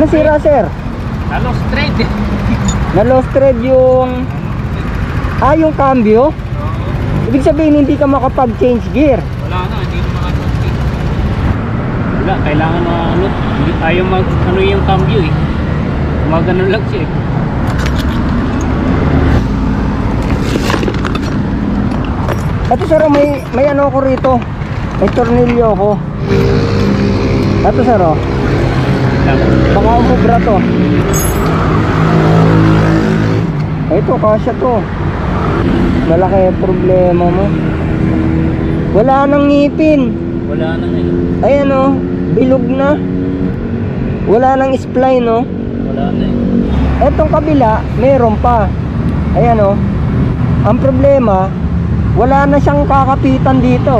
Ano sira, sir? Halos straight eh. Na-lost thread yung... yung cambio? Ibig sabihin hindi ka makapag-change gear. Wala na, hindi na makapag-change. Wala, kailangan na ano, hindi ayaw mag ano yung cambio eh. Gumagano lang siya eh. Ito sir, may ano ko rito. May tornilyo ko. Ito sir, oh. Baka umubra to. Ito, kasya to. Malaki problema mo. Wala nang ngipin. Wala na eh. Ayan oh, bilog na. Wala nang spline oh. Wala na eh. Etong kabila, meron pa. Ayan oh. Ang problema, wala na siyang kakapitan dito.